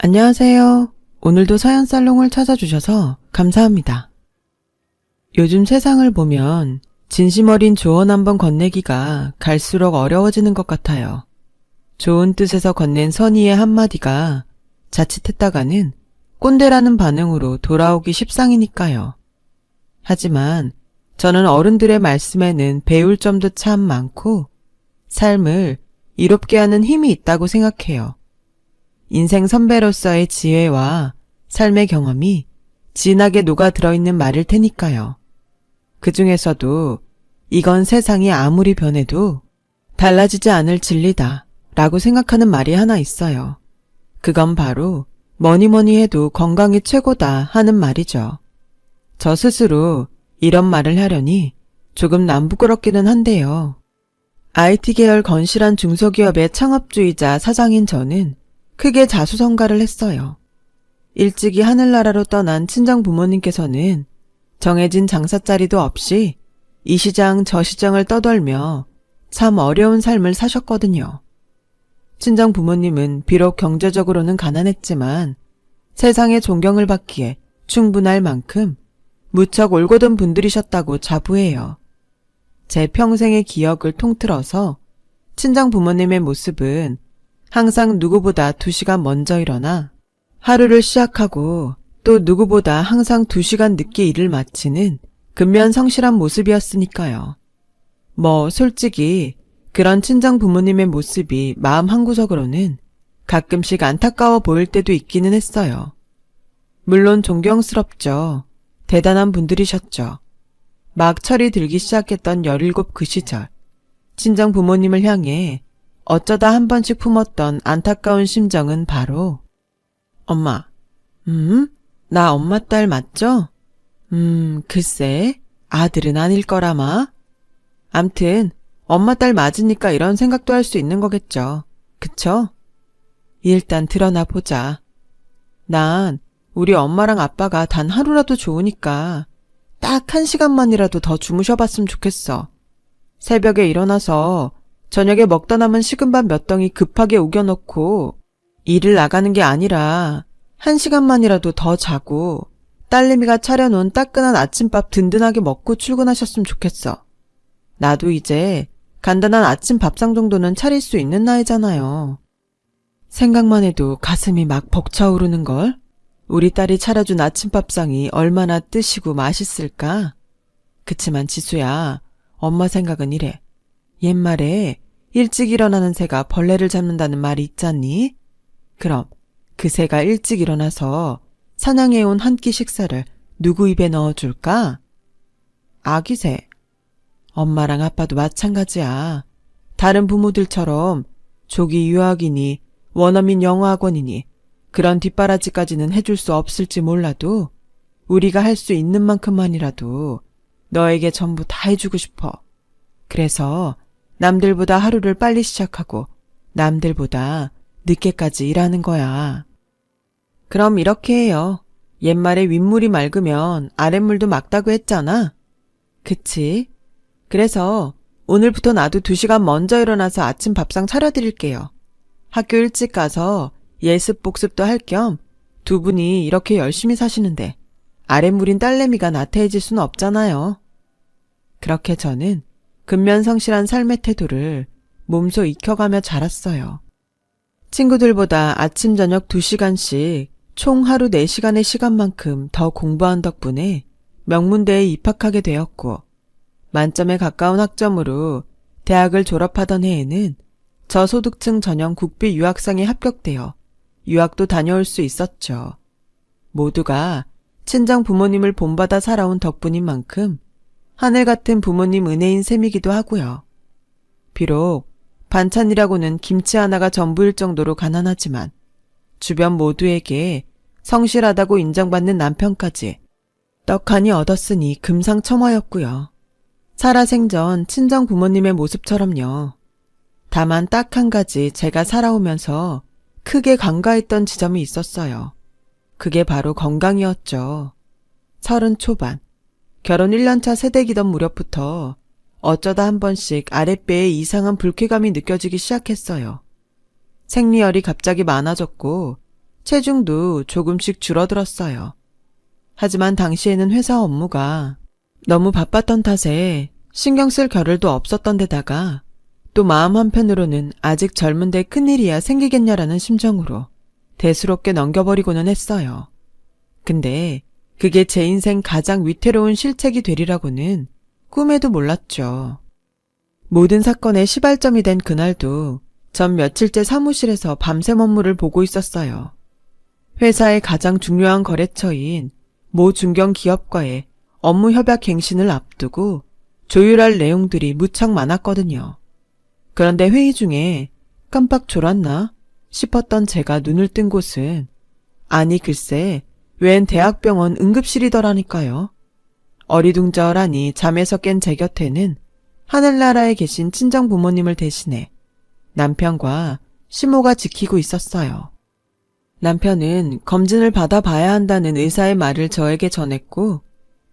안녕하세요. 오늘도 사연살롱을 찾아주셔서 감사합니다. 요즘 세상을 보면 진심 어린 조언 한번 건네기가 갈수록 어려워지는 것 같아요. 좋은 뜻에서 건넨 선의의 한마디가 자칫했다가는 꼰대라는 반응으로 돌아오기 십상이니까요. 하지만 저는 어른들의 말씀에는 배울 점도 참 많고 삶을 이롭게 하는 힘이 있다고 생각해요. 인생 선배로서의 지혜와 삶의 경험이 진하게 녹아 들어있는 말일 테니까요. 그 중에서도 이건 세상이 아무리 변해도 달라지지 않을 진리다 라고 생각하는 말이 하나 있어요. 그건 바로 뭐니 해도 건강이 최고다 하는 말이죠. 저 스스로 이런 말을 하려니 조금 남부끄럽기는 한데요. IT 계열 건실한 중소기업의 창업주이자 사장인 저는 크게 자수성가를 했어요. 일찍이 하늘나라로 떠난 친정 부모님께서는 정해진 장사자리도 없이 이 시장 저 시장을 떠돌며 참 어려운 삶을 사셨거든요. 친정 부모님은 비록 경제적으로는 가난했지만 세상의 존경을 받기에 충분할 만큼 무척 올곧은 분들이셨다고 자부해요. 제 평생의 기억을 통틀어서 친정 부모님의 모습은 항상 누구보다 2시간 먼저 일어나 하루를 시작하고 또 누구보다 항상 2시간 늦게 일을 마치는 근면성실한 모습이었으니까요. 솔직히 그런 친정 부모님의 모습이 마음 한구석으로는 가끔씩 안타까워 보일 때도 있기는 했어요. 물론 존경스럽죠. 대단한 분들이셨죠. 막 철이 들기 시작했던 17 그 시절, 친정 부모님을 향해 어쩌다 한 번씩 품었던 안타까운 심정은 바로 엄마, 나 엄마 딸 맞죠? 글쎄, 아들은 아닐 거라마. 암튼 엄마 딸 맞으니까 이런 생각도 할 수 있는 거겠죠. 그쵸? 일단 드러나 보자. 난 우리 엄마랑 아빠가 단 하루라도 좋으니까 딱 1시간만이라도 더 주무셔봤으면 좋겠어. 새벽에 일어나서 저녁에 먹다 남은 식은밥 몇 덩이 급하게 우겨놓고 일을 나가는 게 아니라 1시간만이라도 더 자고 딸내미가 차려놓은 따끈한 아침밥 든든하게 먹고 출근하셨으면 좋겠어. 나도 이제 간단한 아침 밥상 정도는 차릴 수 있는 나이잖아요. 생각만 해도 가슴이 막 벅차오르는걸? 우리 딸이 차려준 아침밥상이 얼마나 뜨시고 맛있을까? 그치만 지수야, 엄마 생각은 이래. 옛말에 일찍 일어나는 새가 벌레를 잡는다는 말이 있잖니? 그럼 그 새가 일찍 일어나서 사냥해온 한 끼 식사를 누구 입에 넣어줄까? 아기 새. 엄마랑 아빠도 마찬가지야. 다른 부모들처럼 조기 유학이니 원어민 영어학원이니 그런 뒷바라지까지는 해줄 수 없을지 몰라도 우리가 할 수 있는 만큼만이라도 너에게 전부 다 해주고 싶어. 그래서 남들보다 하루를 빨리 시작하고 남들보다 늦게까지 일하는 거야. 그럼 이렇게 해요. 옛말에 윗물이 맑으면 아랫물도 맑다고 했잖아. 그치? 그래서 오늘부터 나도 2시간 먼저 일어나서 아침 밥상 차려드릴게요. 학교 일찍 가서 예습 복습도 할 겸 두 분이 이렇게 열심히 사시는데 아랫물인 딸내미가 나태해질 수는 없잖아요. 그렇게 저는 근면성실한 삶의 태도를 몸소 익혀가며 자랐어요. 친구들보다 아침 저녁 2시간씩 총 하루 4시간의 시간만큼 더 공부한 덕분에 명문대에 입학하게 되었고 만점에 가까운 학점으로 대학을 졸업하던 해에는 저소득층 전형 국비 유학생에 합격되어 유학도 다녀올 수 있었죠. 모두가 친정 부모님을 본받아 살아온 덕분인 만큼 하늘 같은 부모님 은혜인 셈이기도 하고요. 비록 반찬이라고는 김치 하나가 전부일 정도로 가난하지만 주변 모두에게 성실하다고 인정받는 남편까지 떡하니 얻었으니 금상첨화였고요. 살아생전 친정 부모님의 모습처럼요. 다만 딱 한 가지 제가 살아오면서 크게 간과했던 지점이 있었어요. 그게 바로 건강이었죠. 30 초반, 결혼 1년차 세대기던 무렵부터 어쩌다 한 번씩 아랫배에 이상한 불쾌감이 느껴지기 시작했어요. 생리열이 갑자기 많아졌고 체중도 조금씩 줄어들었어요. 하지만 당시에는 회사 업무가 너무 바빴던 탓에 신경 쓸 겨를도 없었던 데다가 또 마음 한편으로는 아직 젊은데 큰일이야 생기겠냐라는 심정으로 대수롭게 넘겨버리고는 했어요. 근데 그게 제 인생 가장 위태로운 실책이 되리라고는 꿈에도 몰랐죠. 모든 사건의 시발점이 된 그날도 전 며칠째 사무실에서 밤샘 업무를 보고 있었어요. 회사의 가장 중요한 거래처인 모 중견 기업과의 업무 협약 갱신을 앞두고 조율할 내용들이 무척 많았거든요. 그런데 회의 중에 깜빡 졸았나 싶었던 제가 눈을 뜬 곳은 아니 글쎄 웬 대학병원 응급실이더라니까요. 어리둥절하니 잠에서 깬 제 곁에는 하늘나라에 계신 친정 부모님을 대신해 남편과 시모가 지키고 있었어요. 남편은 검진을 받아봐야 한다는 의사의 말을 저에게 전했고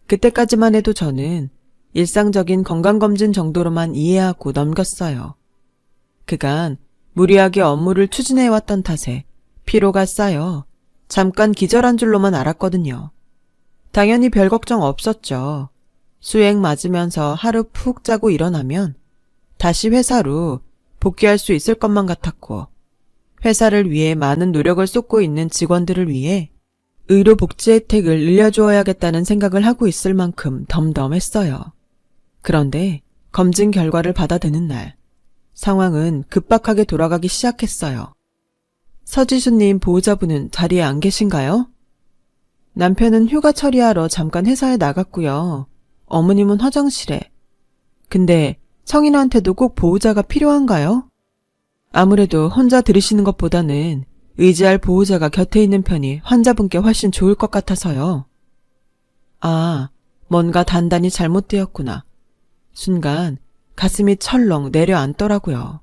그때까지만 해도 저는 일상적인 건강검진 정도로만 이해하고 넘겼어요. 그간 무리하게 업무를 추진해왔던 탓에 피로가 쌓여 잠깐 기절한 줄로만 알았거든요. 당연히 별 걱정 없었죠. 수액 맞으면서 하루 푹 자고 일어나면 다시 회사로 복귀할 수 있을 것만 같았고 회사를 위해 많은 노력을 쏟고 있는 직원들을 위해 의료복지 혜택을 늘려주어야겠다는 생각을 하고 있을 만큼 덤덤했어요. 그런데 검진 결과를 받아드는 날 상황은 급박하게 돌아가기 시작했어요. 서지수님 보호자분은 자리에 안 계신가요? 남편은 휴가 처리하러 잠깐 회사에 나갔고요. 어머님은 화장실에. 근데 성인한테도 꼭 보호자가 필요한가요? 아무래도 혼자 들으시는 것보다는 의지할 보호자가 곁에 있는 편이 환자분께 훨씬 좋을 것 같아서요. 아, 뭔가 단단히 잘못되었구나. 순간 가슴이 철렁 내려앉더라고요.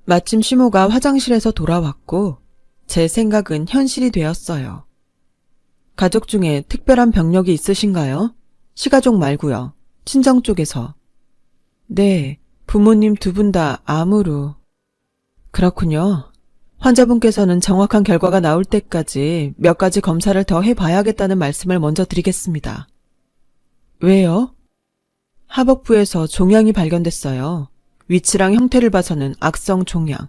마침 시모가 화장실에서 돌아왔고 제 생각은 현실이 되었어요. 가족 중에 특별한 병력이 있으신가요? 시가족 말고요. 친정 쪽에서. 네, 부모님 두 분 다 암으로. 그렇군요. 환자분께서는 정확한 결과가 나올 때까지 몇 가지 검사를 더 해봐야겠다는 말씀을 먼저 드리겠습니다. 왜요? 하복부에서 종양이 발견됐어요. 위치랑 형태를 봐서는 악성 종양.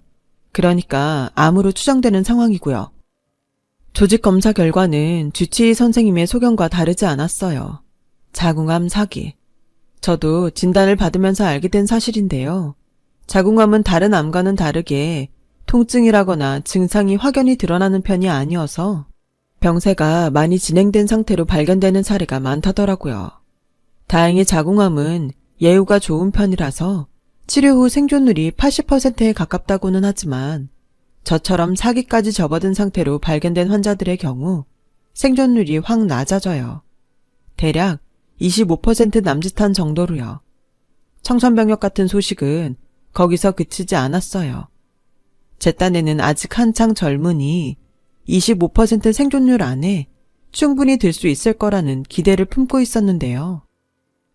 그러니까 암으로 추정되는 상황이고요. 조직 검사 결과는 주치의 선생님의 소견과 다르지 않았어요. 자궁암 4기. 저도 진단을 받으면서 알게 된 사실인데요. 자궁암은 다른 암과는 다르게 통증이라거나 증상이 확연히 드러나는 편이 아니어서 병세가 많이 진행된 상태로 발견되는 사례가 많다더라고요. 다행히 자궁암은 예후가 좋은 편이라서 치료 후 생존율이 80%에 가깝다고는 하지만 저처럼 4기까지 접어든 상태로 발견된 환자들의 경우 생존율이 확 낮아져요. 대략 25% 남짓한 정도로요. 청천벽력 같은 소식은 거기서 그치지 않았어요. 제 딴에는 아직 한창 젊으니 25% 생존율 안에 충분히 들 수 있을 거라는 기대를 품고 있었는데요.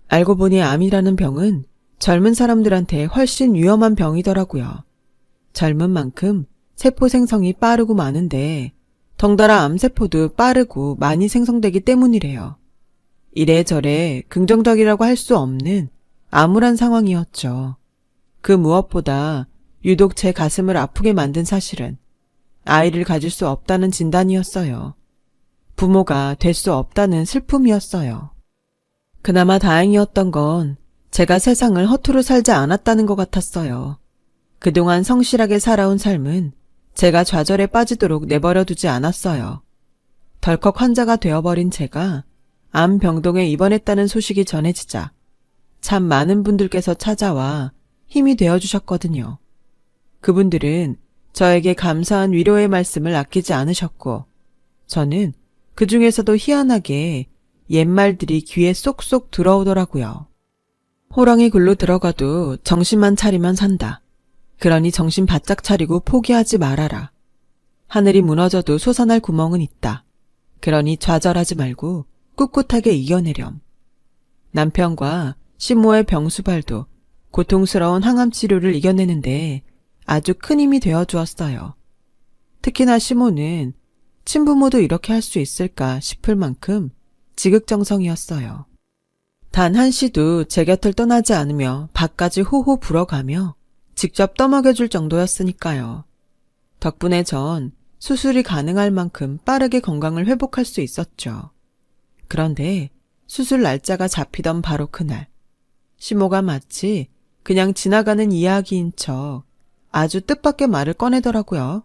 알고 보니 암이라는 병은 젊은 사람들한테 훨씬 위험한 병이더라고요. 젊은 만큼 세포 생성이 빠르고 많은데 덩달아 암세포도 빠르고 많이 생성되기 때문이래요. 이래저래 긍정적이라고 할 수 없는 암울한 상황이었죠. 그 무엇보다 유독 제 가슴을 아프게 만든 사실은 아이를 가질 수 없다는 진단이었어요. 부모가 될 수 없다는 슬픔이었어요. 그나마 다행이었던 건 제가 세상을 허투루 살지 않았다는 것 같았어요. 그동안 성실하게 살아온 삶은 제가 좌절에 빠지도록 내버려두지 않았어요. 덜컥 환자가 되어버린 제가 암 병동에 입원했다는 소식이 전해지자 참 많은 분들께서 찾아와 힘이 되어주셨거든요. 그분들은 저에게 감사한 위로의 말씀을 아끼지 않으셨고 저는 그 중에서도 희한하게 옛말들이 귀에 쏙쏙 들어오더라고요. 호랑이 굴로 들어가도 정신만 차리면 산다. 그러니 정신 바짝 차리고 포기하지 말아라. 하늘이 무너져도 솟아날 구멍은 있다. 그러니 좌절하지 말고 꿋꿋하게 이겨내렴. 남편과 시모의 병수발도 고통스러운 항암 치료를 이겨내는데 아주 큰 힘이 되어주었어요. 특히나 시모는 친부모도 이렇게 할 수 있을까 싶을 만큼 지극정성이었어요. 단 한시도 제 곁을 떠나지 않으며 밥까지 호호 불어가며 직접 떠먹여줄 정도였으니까요. 덕분에 전 수술이 가능할 만큼 빠르게 건강을 회복할 수 있었죠. 그런데 수술 날짜가 잡히던 바로 그날, 시모가 마치 그냥 지나가는 이야기인 척 아주 뜻밖의 말을 꺼내더라고요.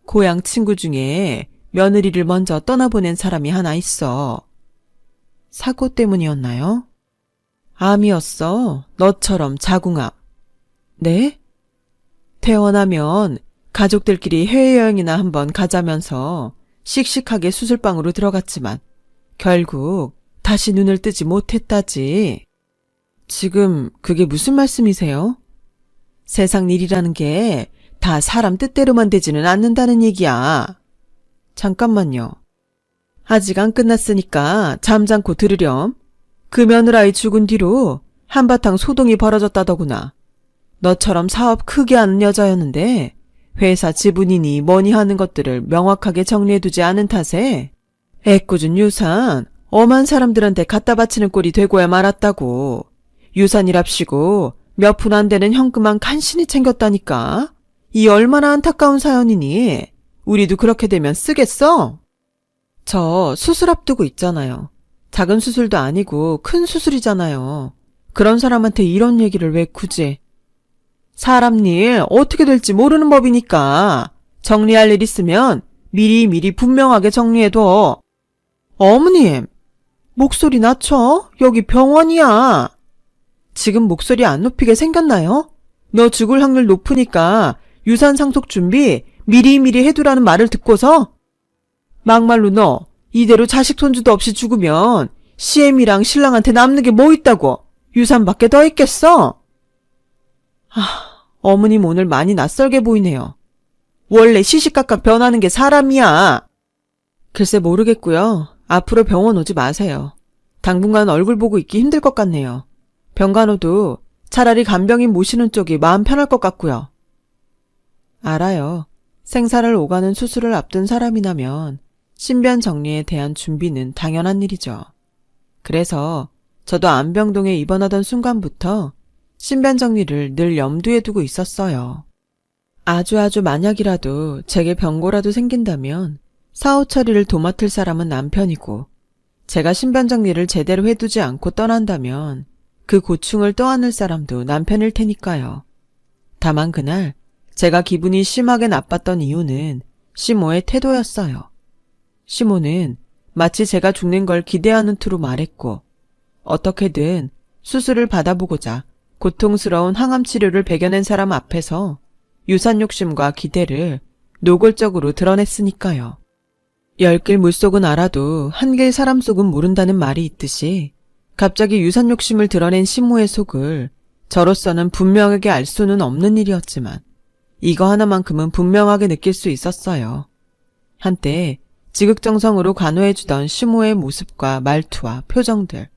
고향 친구 중에 며느리를 먼저 떠나보낸 사람이 하나 있어. 사고 때문이었나요? 암이었어. 너처럼 자궁암. 네? 퇴원하면 가족들끼리 해외여행이나 한번 가자면서 씩씩하게 수술방으로 들어갔지만 결국 다시 눈을 뜨지 못했다지. 지금 그게 무슨 말씀이세요? 세상 일이라는 게 다 사람 뜻대로만 되지는 않는다는 얘기야. 잠깐만요. 아직 안 끝났으니까 잠잠고 들으렴. 그 며느라이 죽은 뒤로 한바탕 소동이 벌어졌다더구나. 너처럼 사업 크게 하는 여자였는데 회사 지분이니 뭐니 하는 것들을 명확하게 정리해두지 않은 탓에 애꿎은 유산 엄한 사람들한테 갖다 바치는 꼴이 되고야 말았다고. 유산이랍시고 몇 푼 안 되는 현금만 간신히 챙겼다니까. 이 얼마나 안타까운 사연이니. 우리도 그렇게 되면 쓰겠어? 저 수술 앞두고 있잖아요. 작은 수술도 아니고 큰 수술이잖아요. 그런 사람한테 이런 얘기를 왜 굳이. 사람 일 어떻게 될지 모르는 법이니까 정리할 일 있으면 미리 분명하게 정리해둬. 어머님, 목소리 낮춰? 여기 병원이야. 지금 목소리 안 높이게 생겼나요? 너 죽을 확률 높으니까 유산 상속 준비 미리 해두라는 말을 듣고서? 막말로 너 이대로 자식 손주도 없이 죽으면 CM이랑 신랑한테 남는 게 뭐 있다고. 유산밖에 더 있겠어? 어머님 오늘 많이 낯설게 보이네요. 원래 시시각각 변하는 게 사람이야. 글쎄 모르겠고요. 앞으로 병원 오지 마세요. 당분간 얼굴 보고 있기 힘들 것 같네요. 병간호도 차라리 간병인 모시는 쪽이 마음 편할 것 같고요. 알아요. 생사를 오가는 수술을 앞둔 사람이라면 신변 정리에 대한 준비는 당연한 일이죠. 그래서 저도 안병동에 입원하던 순간부터 신변 정리를 늘 염두에 두고 있었어요. 아주 만약이라도 제게 병고라도 생긴다면 사후 처리를 도맡을 사람은 남편이고 제가 신변 정리를 제대로 해두지 않고 떠난다면 그 고충을 떠안을 사람도 남편일 테니까요. 다만 그날 제가 기분이 심하게 나빴던 이유는 시모의 태도였어요. 시모는 마치 제가 죽는 걸 기대하는 투로 말했고 어떻게든 수술을 받아보고자 고통스러운 항암 치료를 배겨낸 사람 앞에서 유산 욕심과 기대를 노골적으로 드러냈으니까요. 열길 물속은 알아도 한길 사람 속은 모른다는 말이 있듯이 갑자기 유산 욕심을 드러낸 시모의 속을 저로서는 분명하게 알 수는 없는 일이었지만 이거 하나만큼은 분명하게 느낄 수 있었어요. 한때 지극정성으로 간호해주던 시모의 모습과 말투와 표정들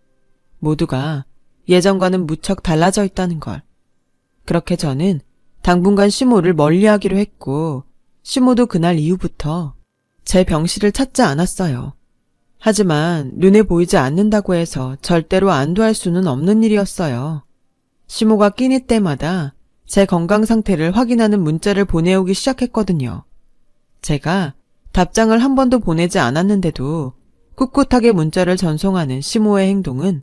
모두가 예전과는 무척 달라져 있다는 걸. 그렇게 저는 당분간 시모를 멀리하기로 했고 시모도 그날 이후부터 제 병실을 찾지 않았어요. 하지만 눈에 보이지 않는다고 해서 절대로 안도할 수는 없는 일이었어요. 시모가 끼니 때마다 제 건강 상태를 확인하는 문자를 보내오기 시작했거든요. 제가 답장을 한 번도 보내지 않았는데도 꿋꿋하게 문자를 전송하는 시모의 행동은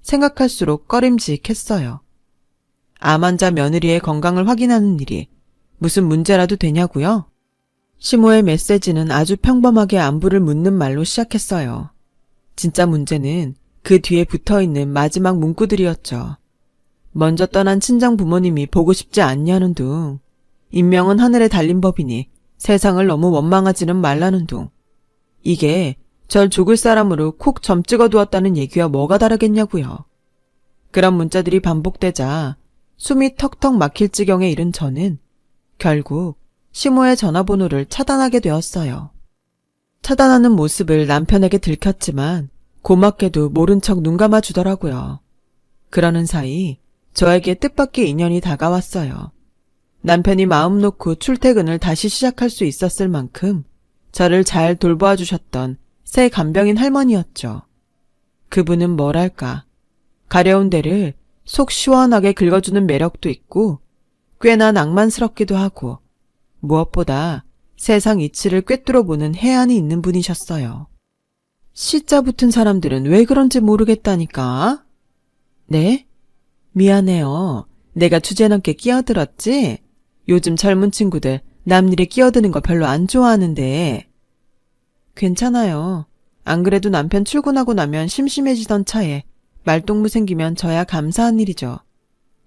생각할수록 꺼림직했어요. 암 환자 며느리의 건강을 확인하는 일이 무슨 문제라도 되냐고요? 시모의 메시지는 아주 평범하게 안부를 묻는 말로 시작했어요. 진짜 문제는 그 뒤에 붙어있는 마지막 문구들이었죠. 먼저 떠난 친정 부모님이 보고 싶지 않냐는 둥, 인명은 하늘에 달린 법이니 세상을 너무 원망하지는 말라는 둥. 이게 절 죽을 사람으로 콕 점 찍어두었다는 얘기와 뭐가 다르겠냐고요. 그런 문자들이 반복되자 숨이 턱턱 막힐 지경에 이른 저는 결국 시모의 전화번호를 차단하게 되었어요. 차단하는 모습을 남편에게 들켰지만 고맙게도 모른 척 눈 감아주더라고요. 그러는 사이 저에게 뜻밖의 인연이 다가왔어요. 남편이 마음 놓고 출퇴근을 다시 시작할 수 있었을 만큼 저를 잘 돌보아 주셨던 새 간병인 할머니였죠. 그분은 뭐랄까, 가려운 데를 속 시원하게 긁어주는 매력도 있고 꽤나 낭만스럽기도 하고 무엇보다 세상 이치를 꿰뚫어 보는 해안이 있는 분이셨어요. 시자 붙은 사람들은 왜 그런지 모르겠다니까. 네? 미안해요. 내가 주제넘게 끼어들었지? 요즘 젊은 친구들 남 일에 끼어드는 거 별로 안 좋아하는데. 괜찮아요. 안 그래도 남편 출근하고 나면 심심해지던 차에 말동무 생기면 저야 감사한 일이죠.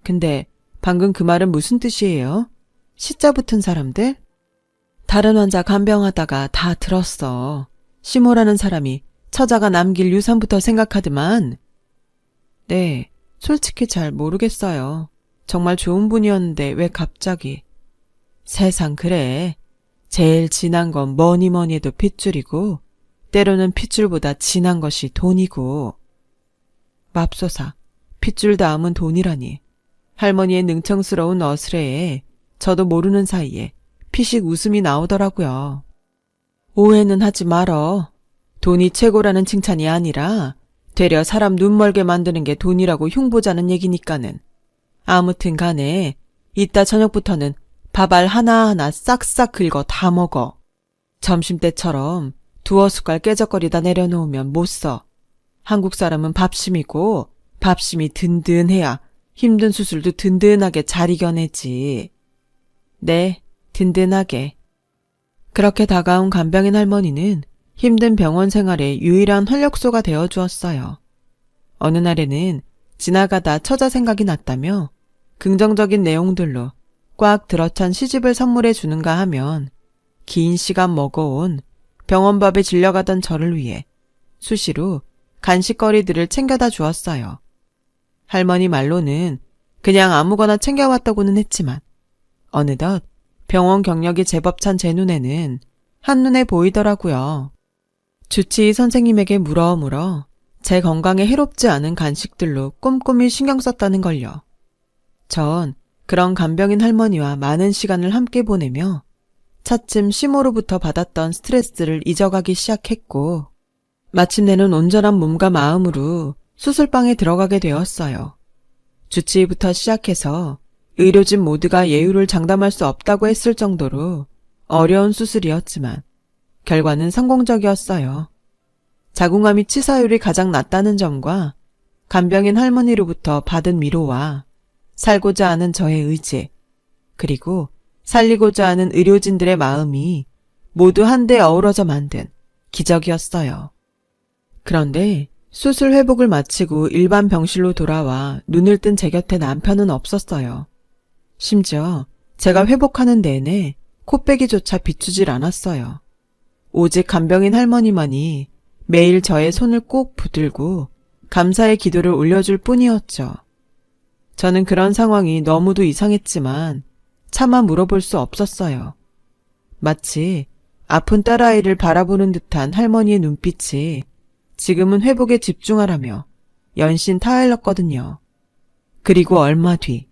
근데 방금 그 말은 무슨 뜻이에요? 시자 붙은 사람들? 다른 환자 간병하다가 다 들었어. 시모라는 사람이 처자가 남길 유산부터 생각하더만. 네, 솔직히 잘 모르겠어요. 정말 좋은 분이었는데 왜 갑자기. 세상 그래. 제일 진한 건 뭐니 뭐니 해도 핏줄이고 때로는 핏줄보다 진한 것이 돈이고. 맙소사, 핏줄 다음은 돈이라니. 할머니의 능청스러운 어스레에 저도 모르는 사이에 피식 웃음이 나오더라고요. 오해는 하지 말어. 돈이 최고라는 칭찬이 아니라 되려 사람 눈멀게 만드는 게 돈이라고 흉보자는 얘기니까는. 아무튼 간에 이따 저녁부터는 밥알 하나하나 싹싹 긁어 다 먹어. 점심때처럼 두어 숟갈 깨적거리다 내려놓으면 못 써. 한국 사람은 밥심이고 밥심이 든든해야 힘든 수술도 든든하게 잘 이겨내지. 네, 든든하게. 그렇게 다가온 간병인 할머니는 힘든 병원 생활의 유일한 활력소가 되어주었어요. 어느 날에는 지나가다 처자 생각이 났다며 긍정적인 내용들로 꽉 들어찬 시집을 선물해 주는가 하면 긴 시간 먹어온 병원밥에 질려가던 저를 위해 수시로 간식거리들을 챙겨다 주었어요. 할머니 말로는 그냥 아무거나 챙겨왔다고는 했지만 어느덧 병원 경력이 제법 찬 제 눈에는 한눈에 보이더라고요. 주치의 선생님에게 물어 제 건강에 해롭지 않은 간식들로 꼼꼼히 신경 썼다는 걸요. 전 그런 간병인 할머니와 많은 시간을 함께 보내며 차츰 시모로부터 받았던 스트레스를 잊어가기 시작했고 마침내는 온전한 몸과 마음으로 수술방에 들어가게 되었어요. 주치의부터 시작해서 의료진 모두가 예우를 장담할 수 없다고 했을 정도로 어려운 수술이었지만 결과는 성공적이었어요. 자궁암이 치사율이 가장 낮다는 점과 간병인 할머니로부터 받은 위로와 살고자 하는 저의 의지, 그리고 살리고자 하는 의료진들의 마음이 모두 한데 어우러져 만든 기적이었어요. 그런데 수술 회복을 마치고 일반 병실로 돌아와 눈을 뜬 제 곁에 남편은 없었어요. 심지어 제가 회복하는 내내 코빼기조차 비추질 않았어요. 오직 간병인 할머니만이 매일 저의 손을 꼭 붙들고 감사의 기도를 올려줄 뿐이었죠. 저는 그런 상황이 너무도 이상했지만 차마 물어볼 수 없었어요. 마치 아픈 딸아이를 바라보는 듯한 할머니의 눈빛이 지금은 회복에 집중하라며 연신 타일렀거든요. 그리고 얼마 뒤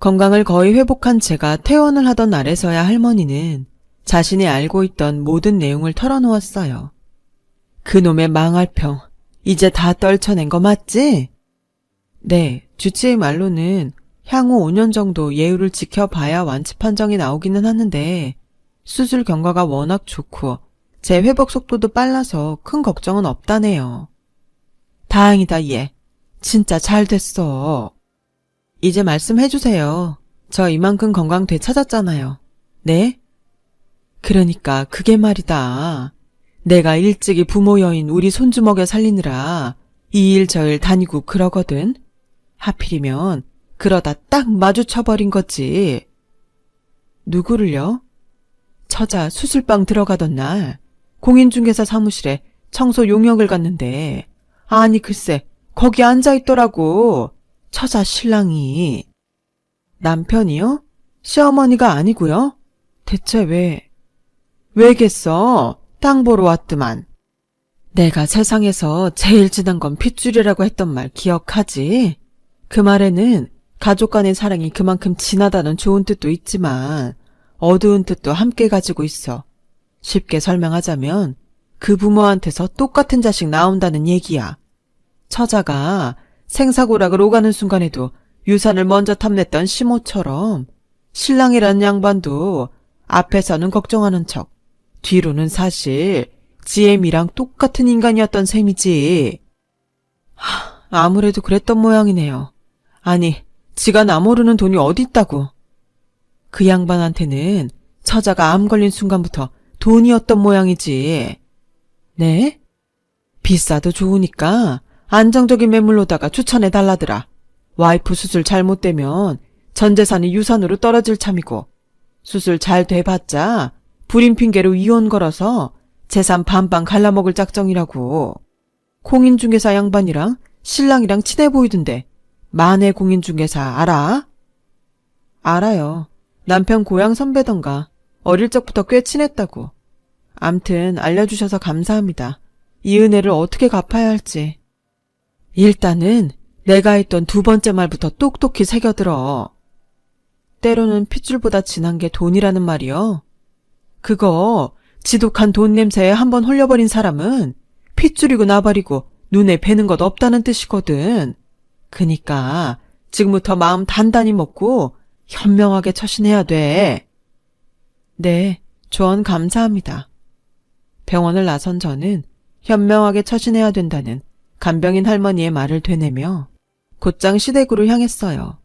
건강을 거의 회복한 제가 퇴원을 하던 날에서야 할머니는 자신이 알고 있던 모든 내용을 털어놓았어요. 그놈의 망할평, 이제 다 떨쳐낸 거 맞지? 네, 주치의 말로는 향후 5년 정도 예우를 지켜봐야 완치 판정이 나오기는 하는데 수술 경과가 워낙 좋고 제 회복 속도도 빨라서 큰 걱정은 없다네요. 다행이다 얘. 진짜 잘 됐어. 이제 말씀해주세요. 저 이만큼 건강 되찾았잖아요. 네? 그러니까 그게 말이다. 내가 일찍이 부모 여인 우리 손주 먹여 살리느라 이 일 저 일 다니고 그러거든. 하필이면 그러다 딱 마주쳐버린 거지. 누구를요? 처자 수술방 들어가던 날 공인중개사 사무실에 청소 용역을 갔는데 아니 글쎄 거기 앉아있더라고. 처자 신랑이. 남편이요? 시어머니가 아니고요? 대체 왜겠어? 땅 보러 왔더만. 내가 세상에서 제일 진한 건 핏줄이라고 했던 말 기억하지? 그 말에는 가족 간의 사랑이 그만큼 진하다는 좋은 뜻도 있지만 어두운 뜻도 함께 가지고 있어. 쉽게 설명하자면 그 부모한테서 똑같은 자식 나온다는 얘기야. 처자가 생사고락을 오가는 순간에도 유산을 먼저 탐냈던 시모처럼 신랑이라는 양반도 앞에서는 걱정하는 척, 뒤로는 사실 지엠이랑 똑같은 인간이었던 셈이지. 아무래도 그랬던 모양이네요. 아니, 지가 나 모르는 돈이 어디 있다고. 그 양반한테는 처자가 암 걸린 순간부터 돈이었던 모양이지. 네? 비싸도 좋으니까 안정적인 매물로다가 추천해 달라더라. 와이프 수술 잘못되면 전 재산이 유산으로 떨어질 참이고, 수술 잘 돼봤자 불임 핑계로 이혼 걸어서 재산 반반 갈라먹을 작정이라고. 공인중개사 양반이랑 신랑이랑 친해 보이던데 만해 공인중개사 알아? 알아요. 남편 고향 선배던가 어릴 적부터 꽤 친했다고. 암튼 알려주셔서 감사합니다. 이 은혜를 어떻게 갚아야 할지. 일단은 내가 했던 두 번째 말부터 똑똑히 새겨들어. 때로는 핏줄보다 진한 게 돈이라는 말이요. 그거 지독한 돈 냄새에 한번 홀려버린 사람은 핏줄이고 나발이고 눈에 뵈는 것 없다는 뜻이거든. 그니까 지금부터 마음 단단히 먹고 현명하게 처신해야 돼. 네, 조언 감사합니다. 병원을 나선 저는 현명하게 처신해야 된다는 간병인 할머니의 말을 되뇌며 곧장 시댁으로 향했어요.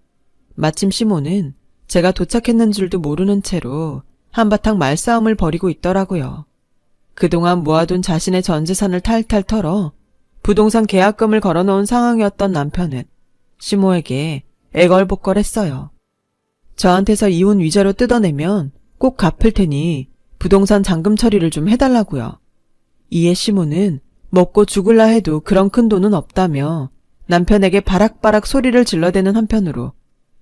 마침 시모는 제가 도착했는 줄도 모르는 채로 한바탕 말싸움을 벌이고 있더라고요. 그동안 모아둔 자신의 전 재산을 탈탈 털어 부동산 계약금을 걸어놓은 상황이었던 남편은 시모에게 애걸복걸했어요. 저한테서 이혼 위자료 뜯어내면 꼭 갚을 테니 부동산 잔금 처리를 좀 해달라고요. 이에 시모는 먹고 죽을라 해도 그런 큰 돈은 없다며 남편에게 바락바락 소리를 질러대는 한편으로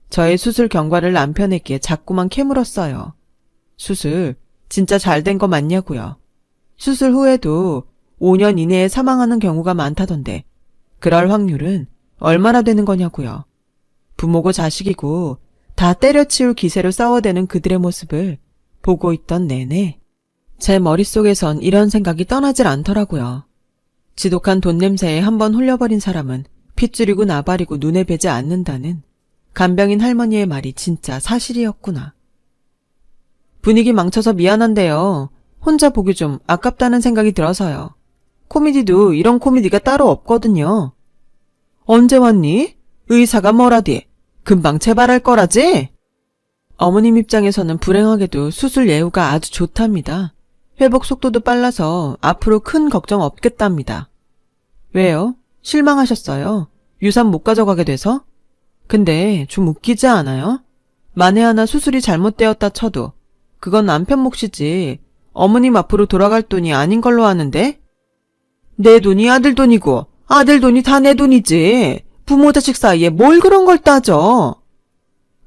저의 수술 경과를 남편에게 자꾸만 캐물었어요. 수술 진짜 잘 된 거 맞냐고요. 수술 후에도 5년 이내에 사망하는 경우가 많다던데 그럴 확률은 얼마나 되는 거냐고요. 부모고 자식이고 다 때려치울 기세로 싸워대는 그들의 모습을 보고 있던 내내 제 머릿속에선 이런 생각이 떠나질 않더라고요. 지독한 돈 냄새에 한번 홀려버린 사람은 핏줄이고 나발이고 눈에 뵈지 않는다는 간병인 할머니의 말이 진짜 사실이었구나. 분위기 망쳐서 미안한데요. 혼자 보기 좀 아깝다는 생각이 들어서요. 코미디도 이런 코미디가 따로 없거든요. 언제 왔니? 의사가 뭐라디? 금방 재발할 거라지? 어머님 입장에서는 불행하게도 수술 예후가 아주 좋답니다. 회복 속도도 빨라서 앞으로 큰 걱정 없겠답니다. 왜요? 실망하셨어요? 유산 못 가져가게 돼서? 근데 좀 웃기지 않아요? 만에 하나 수술이 잘못되었다 쳐도 그건 남편 몫이지 어머님 앞으로 돌아갈 돈이 아닌 걸로 아는데? 내 돈이 아들 돈이고 아들 돈이 다 내 돈이지. 부모 자식 사이에 뭘 그런 걸 따져.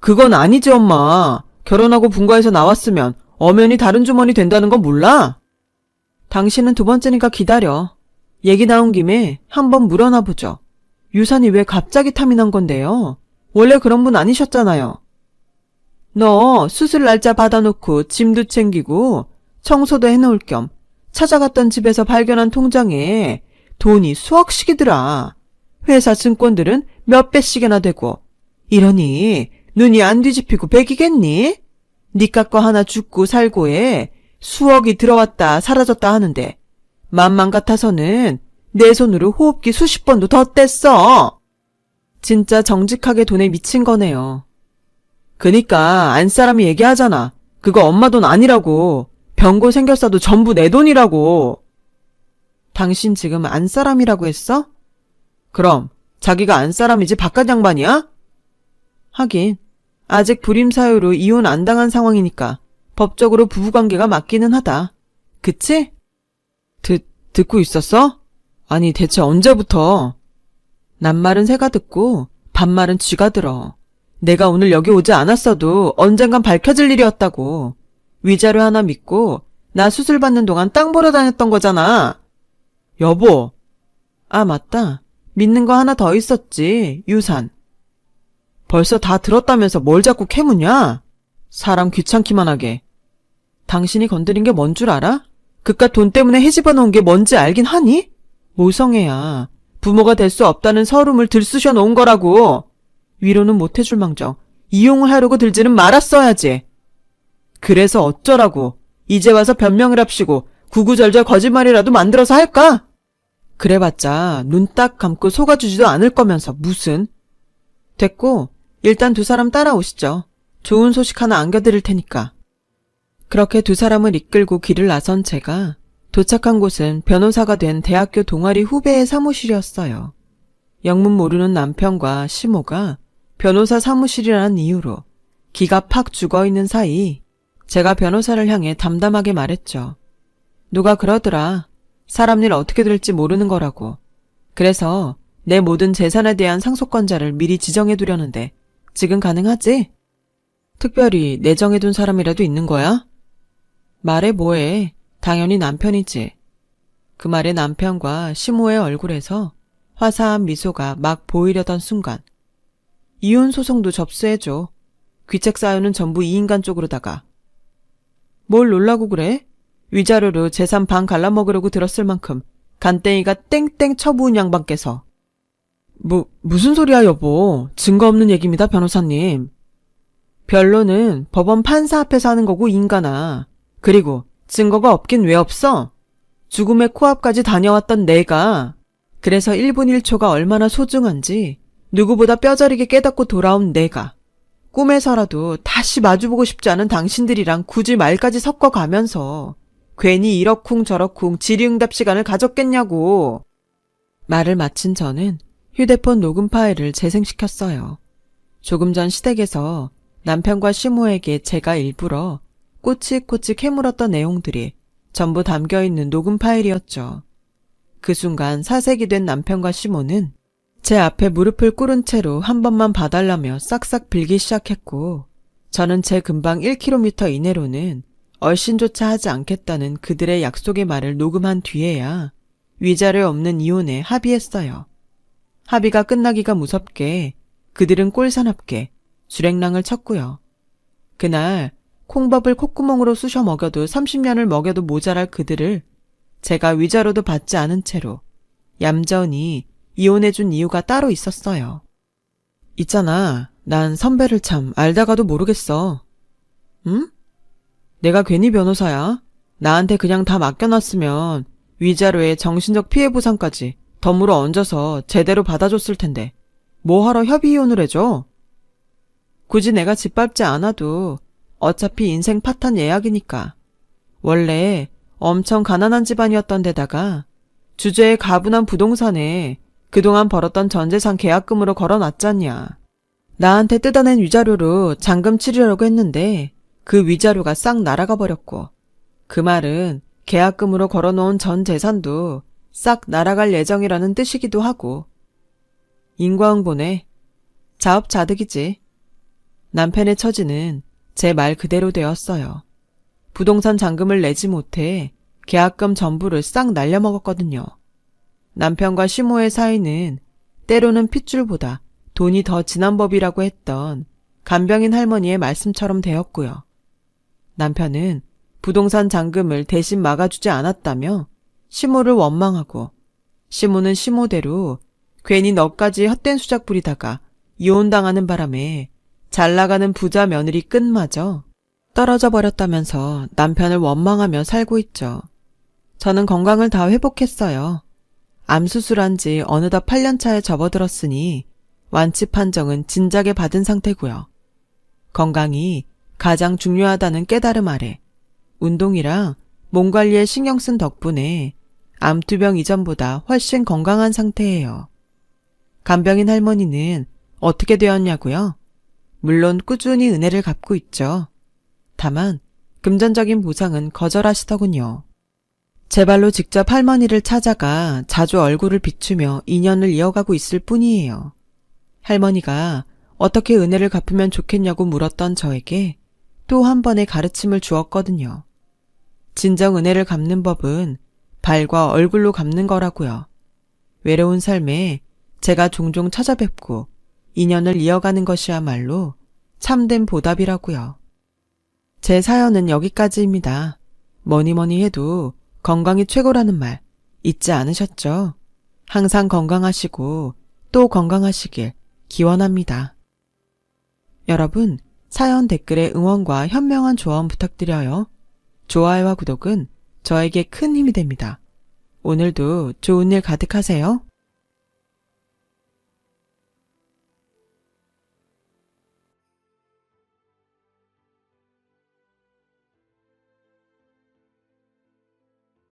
그건 아니지 엄마. 결혼하고 분가해서 나왔으면 엄연히 다른 주머니 된다는 건 몰라? 당신은 두 번째니까 기다려. 얘기 나온 김에 한번 물어나 보죠. 유산이 왜 갑자기 탐이 난 건데요? 원래 그런 분 아니셨잖아요. 너 수술 날짜 받아놓고 짐도 챙기고 청소도 해놓을 겸 찾아갔던 집에서 발견한 통장에 돈이 수억씩이더라. 회사 증권들은 몇 배씩이나 되고. 이러니 눈이 안 뒤집히고 백이겠니? 니까 거 하나 죽고 살고에 수억이 들어왔다 사라졌다 하는데 맘만 같아서는 내 손으로 호흡기 수십 번도 더 뗐어. 진짜 정직하게 돈에 미친 거네요. 그니까 안 사람이 얘기하잖아. 그거 엄마 돈 아니라고. 병고 생겼어도 전부 내 돈이라고. 당신 지금 안 사람이라고 했어? 그럼 자기가 안 사람이지 바깥 양반이야? 하긴 아직 불임 사유로 이혼 안 당한 상황이니까 법적으로 부부관계가 맞기는 하다. 그치? 듣고 있었어? 아니 대체 언제부터? 낱말은 새가 듣고 반말은 쥐가 들어. 내가 오늘 여기 오지 않았어도 언젠간 밝혀질 일이었다고. 위자료 하나 믿고 나 수술 받는 동안 땅 보러 다녔던 거잖아. 여보. 아 맞다. 믿는 거 하나 더 있었지. 유산. 벌써 다 들었다면서 뭘 자꾸 캐무냐? 사람 귀찮기만 하게. 당신이 건드린 게 뭔 줄 알아? 그깟 돈 때문에 해집어 놓은 게 뭔지 알긴 하니? 모성애야. 부모가 될 수 없다는 서름을 들쑤셔 놓은 거라고. 위로는 못 해줄 망정 이용을 하려고 들지는 말았어야지. 그래서 어쩌라고. 이제 와서 변명을 합시고 구구절절 거짓말이라도 만들어서 할까? 그래봤자 눈 딱 감고 속아주지도 않을 거면서 무슨. 됐고 일단 두 사람 따라오시죠. 좋은 소식 하나 안겨드릴 테니까. 그렇게 두 사람을 이끌고 길을 나선 제가 도착한 곳은 변호사가 된 대학교 동아리 후배의 사무실이었어요. 영문 모르는 남편과 시모가 변호사 사무실이라는 이유로 기가 팍 죽어있는 사이 제가 변호사를 향해 담담하게 말했죠. 누가 그러더라. 사람 일 어떻게 될지 모르는 거라고. 그래서 내 모든 재산에 대한 상속권자를 미리 지정해두려는데 지금 가능하지? 특별히 내정해둔 사람이라도 있는 거야? 말해 뭐해. 당연히 남편이지. 그 말에 남편과 시모의 얼굴에서 화사한 미소가 막 보이려던 순간 이혼 소송도 접수해줘. 귀책 사유는 전부 이 인간 쪽으로다가. 뭘 놀라고 그래? 위자료로 재산 반 갈라먹으려고 들었을 만큼 간땡이가 땡땡 쳐부은 양반께서. 무슨 소리야 여보. 증거 없는 얘기입니다 변호사님. 변론은 법원 판사 앞에서 하는 거고 인간아. 그리고 증거가 없긴 왜 없어? 죽음의 코앞까지 다녀왔던 내가. 그래서 1분 1초가 얼마나 소중한지 누구보다 뼈저리게 깨닫고 돌아온 내가. 꿈에서라도 다시 마주보고 싶지 않은 당신들이랑 굳이 말까지 섞어가면서 괜히 이러쿵 저러쿵 질의응답 시간을 가졌겠냐고. 말을 마친 저는 휴대폰 녹음 파일을 재생시켰어요. 조금 전 시댁에서 남편과 시모에게 제가 일부러 꼬치꼬치 캐물었던 내용들이 전부 담겨있는 녹음 파일이었죠. 그 순간 사색이 된 남편과 시모는 제 앞에 무릎을 꿇은 채로 한 번만 봐달라며 싹싹 빌기 시작했고 저는 제 근방 1km 이내로는 얼씬조차 하지 않겠다는 그들의 약속의 말을 녹음한 뒤에야 위자료 없는 이혼에 합의했어요. 합의가 끝나기가 무섭게 그들은 꼴사납게 주랭랑을 쳤고요. 그날 콩밥을 콧구멍으로 쑤셔 먹여도 30년을 먹여도 모자랄 그들을 제가 위자료도 받지 않은 채로 얌전히 이혼해준 이유가 따로 있었어요. 있잖아, 난 선배를 참 알다가도 모르겠어. 응? 내가 괜히 변호사야? 나한테 그냥 다 맡겨놨으면 위자료에 정신적 피해 보상까지 덤으로 얹어서 제대로 받아줬을 텐데 뭐하러 협의이혼을 해줘? 굳이 내가 짓밟지 않아도 어차피 인생 파탄 예약이니까. 원래 엄청 가난한 집안이었던 데다가 주제에 가분한 부동산에 그동안 벌었던 전재산 계약금으로 걸어놨잖냐. 나한테 뜯어낸 위자료로 잔금 치르려고 했는데 그 위자료가 싹 날아가 버렸고 그 말은 계약금으로 걸어놓은 전 재산도 싹 날아갈 예정이라는 뜻이기도 하고. 인과응보네. 자업자득이지. 남편의 처지는 제 말 그대로 되었어요. 부동산 잔금을 내지 못해 계약금 전부를 싹 날려먹었거든요. 남편과 시모의 사이는 때로는 핏줄보다 돈이 더 진한 법이라고 했던 간병인 할머니의 말씀처럼 되었고요. 남편은 부동산 잔금을 대신 막아주지 않았다며 시모를 원망하고 시모는 시모대로 괜히 너까지 헛된 수작 부리다가 이혼당하는 바람에 잘나가는 부자 며느리 끝마저 떨어져 버렸다면서 남편을 원망하며 살고 있죠. 저는 건강을 다 회복했어요. 암 수술한 지 어느덧 8년차에 접어들었으니 완치 판정은 진작에 받은 상태고요. 건강이 가장 중요하다는 깨달음 아래 운동이랑 몸 관리에 신경 쓴 덕분에 암투병 이전보다 훨씬 건강한 상태예요. 간병인 할머니는 어떻게 되었냐고요? 물론 꾸준히 은혜를 갚고 있죠. 다만 금전적인 보상은 거절하시더군요. 제 발로 직접 할머니를 찾아가 자주 얼굴을 비추며 인연을 이어가고 있을 뿐이에요. 할머니가 어떻게 은혜를 갚으면 좋겠냐고 물었던 저에게 또 한 번의 가르침을 주었거든요. 진정 은혜를 갚는 법은 발과 얼굴로 갚는 거라고요. 외로운 삶에 제가 종종 찾아뵙고 인연을 이어가는 것이야말로 참된 보답이라고요. 제 사연은 여기까지입니다. 뭐니 해도 건강이 최고라는 말 잊지 않으셨죠? 항상 건강하시고 또 건강하시길 기원합니다. 여러분, 사연 댓글에 응원과 현명한 조언 부탁드려요. 좋아요와 구독은 저에게 큰 힘이 됩니다. 오늘도 좋은 일 가득하세요.